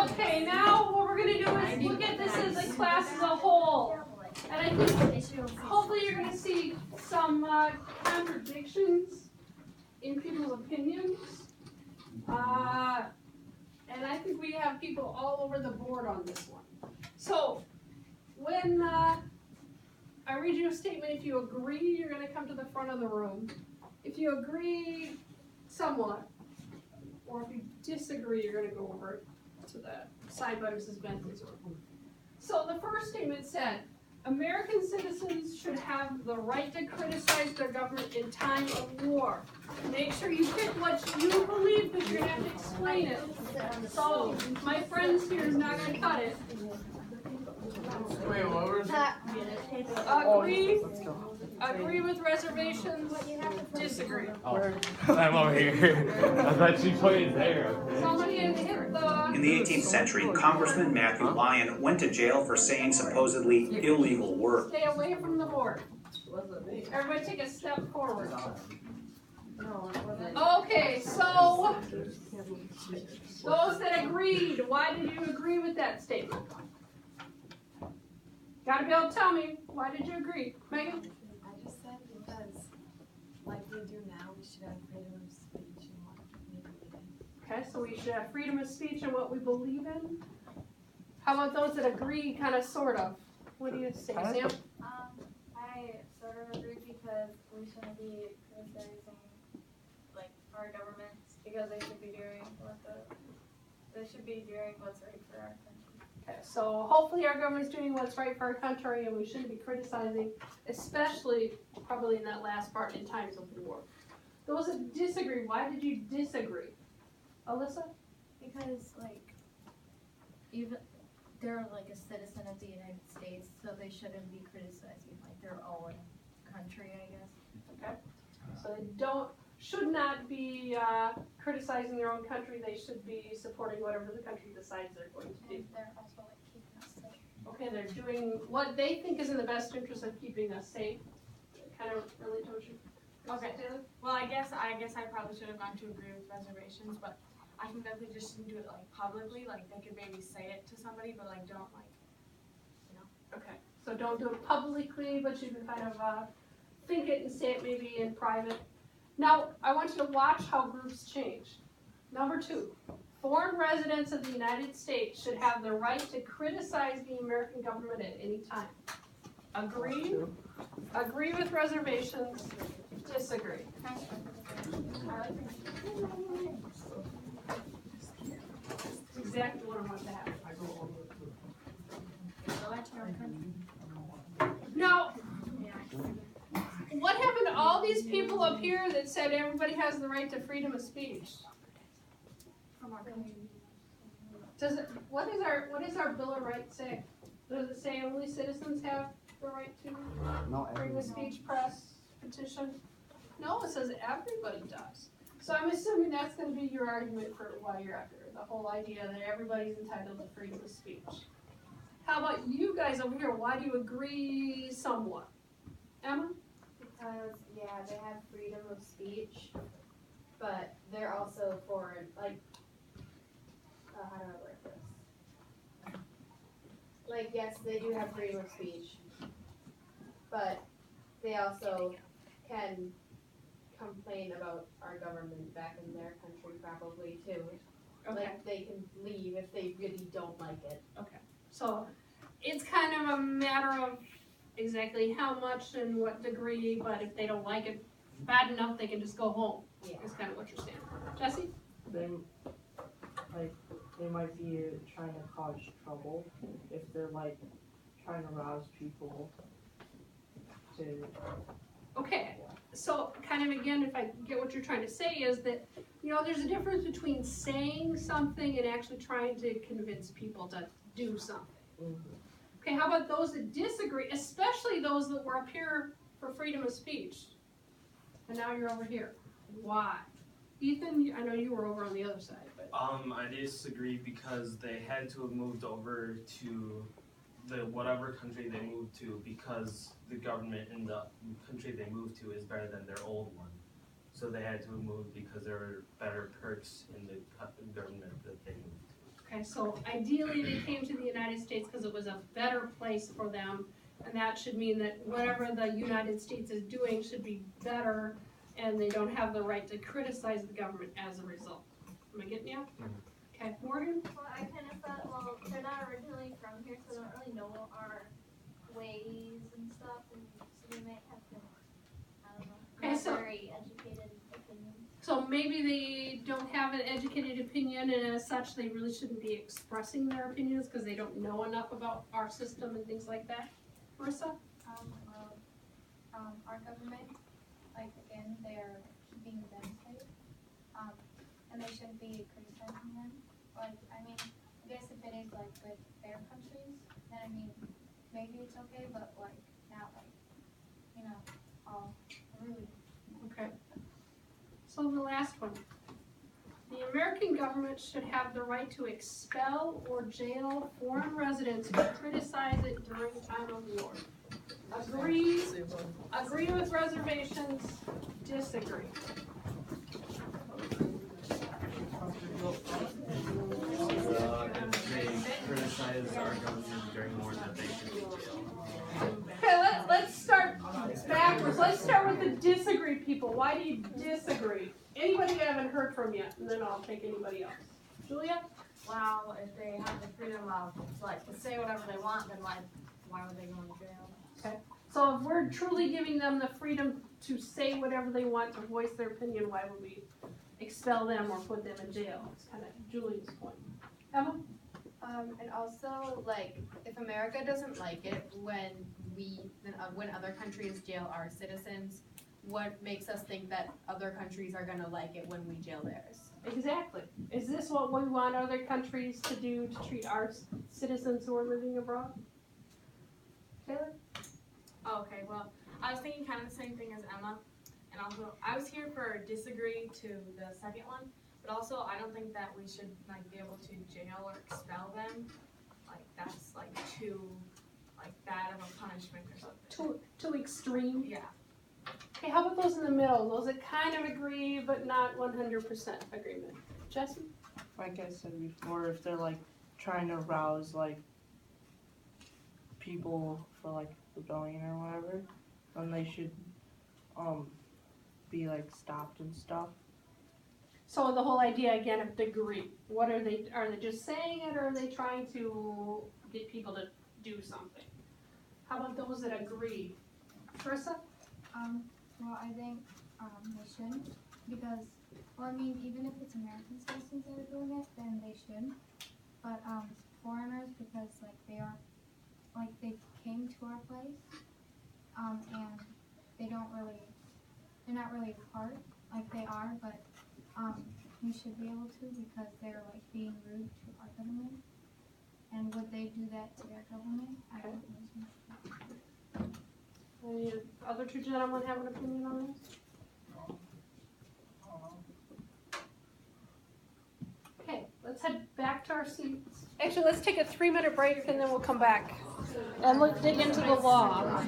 Okay, now what we're gonna do is look at this as a class as a whole. And I think hopefully you're gonna see some contradictions in people's opinions. And I think we have people all over the board on this one. So when I read you a statement, if you agree, you're gonna come to the front of the room. If you agree somewhat, or if you disagree, you're gonna go over to the side by Mrs. Bentley's room. So the first statement said, American citizens should have the right to criticize their government in time of war. Make sure you pick what you believe because you're gonna have to explain it. So my friends here is not gonna cut it. Wait, what was Agree with reservations, disagree. Oh, I'm over here. I thought she pointed there. Somebody hit the... In the 18th century, Congressman Matthew Lyon went to jail for saying supposedly illegal words. Stay away from the board. Everybody take a step forward. Okay, so those that agreed, why did you agree with that statement? Gotta be able to tell me, why did you agree? Megan? I just said because, like we do now, we should have freedom of speech and what we believe in. Okay, so we should have freedom of speech and what we believe in. How about those that agree, kind of, sort of? What do you say, Sam? I sort of agree because we shouldn't be criticizing like our governments because they should be doing what's right for our country. Okay, so hopefully our government's doing what's right for our country and we shouldn't be criticizing, especially probably in that last part in times of war. Those that disagree, why did you disagree? Alyssa? Because like even they're like a citizen of the United States, so they shouldn't be criticizing like their own country, I guess. Okay, so they should not be criticizing their own country, they should be supporting whatever the country decides they're going to do. And they're also like keeping us safe. Okay, they're doing what they think is in the best interest of keeping us safe. Kind of relate to what you. Okay. Well, I guess I probably should have gone to agree with reservations, but I think that they just shouldn't do it like publicly. Like they could maybe say it to somebody, but like don't like, you know. Okay, so don't do it publicly, but you can kind of think it and say it maybe in private. Now, I want you to watch how groups change. Number 2, foreign residents of the United States should have the right to criticize the American government at any time. Agree? Agree with reservations, disagree. That's exactly what I want to have. Now, what happened to all these people up here that said everybody has the right to freedom of speech? What does our Bill of Rights say? Does it say only citizens have the right to freedom of speech, press, petition? No, it says everybody does. So I'm assuming that's going to be your argument for why you're up here, the whole idea that everybody's entitled to freedom of speech. How about you guys over here? Why do you agree somewhat? Emma? Because, yeah, they have freedom of speech, but they're also for, like, how do I word this? Like, yes, they do have freedom of speech, but they also can complain about our government back in their country probably too. Okay. Like, they can leave if they really don't like it. Okay. So it's kind of a matter of exactly how much and what degree, but if they don't like it bad enough, they can just go home. Yeah. Is kind of what you're saying. Jesse? They might be trying to cause trouble if they're like trying to rouse people to. Okay. So kind of again, if I get what you're trying to say is that, you know, there's a difference between saying something and actually trying to convince people to do something. Mm-hmm. Okay, how about those that disagree, especially those that were up here for freedom of speech, and now you're over here? Why? Ethan, I know you were over on the other side, but. I disagree because they had to have moved over to whatever country they moved to because the government in the country they moved to is better than their old one. So so they had to move because there were better perks in the government that they moved to. Okay, so ideally they came to the United States because it was a better place for them, and that should mean that whatever the United States is doing should be better, and they don't have the right to criticize the government as a result. Am I getting you? Okay, Morgan? Well, I kind of thought, well, they're not originally from here, so they don't really know our ways and stuff, and so they might have to, I don't know, Okay, not so- very educated opinions. So maybe they don't have an educated opinion, and as such, they really shouldn't be expressing their opinions because they don't know enough about our system and things like that. Marissa? Well, our government, like, again, they're keeping them safe, and they shouldn't be criticizing them. Like, I mean, I guess if it is, like, with their countries, then, I mean, maybe it's okay, but, like, not, like, you know, all rude. Okay. So the last one. The American government should have the right to expel or jail foreign residents who criticize it during time of war. Agree with reservations, disagree. If they criticize our government during war, that they should be jailed. Okay, let's start backwards. Let's start with the disagree people. Why do you disagree? Anybody I haven't heard from yet, and then I'll take anybody else. Julia? Well, if they have the freedom of, like, to say whatever they want, then why would they go to jail? So if we're truly giving them the freedom to say whatever they want, to voice their opinion, why would we expel them or put them in jail? It's kind of Julia's point. Emma? And also, like, if America doesn't like it when other countries jail our citizens, what makes us think that other countries are gonna like it when we jail theirs? Exactly. Is this what we want other countries to do to treat our citizens who are living abroad? Taylor? Oh, okay, well, I was thinking kind of the same thing as Emma, and also, I was here for disagree to the second one, but also, I don't think that we should, like, be able to jail or expel them. Like, that's, like, too, like, bad of a punishment or something. Too extreme. Yeah. Okay, how about those in the middle? Those that kind of agree but not 100% agreement. Jesse? Like I said before, if they're like trying to rouse like people for like rebellion or whatever, then they should be like stopped and stuff. So the whole idea again of degree. What are they just saying it, or are they trying to get people to do something? How about those that agree? Marissa? Well, I think, they shouldn't, because, well, I mean, even if it's American citizens that are doing it, then they should. But, foreigners, because, like, they came to our place, and they're not really part, like they are, but, we should be able to, because they're, like, being rude to our government. And would they do that to their government? I don't know. Any other two gentlemen have an opinion on this? Okay, let's head back to our seats. Actually, let's take a 3-minute break and then we'll come back and dig into the law.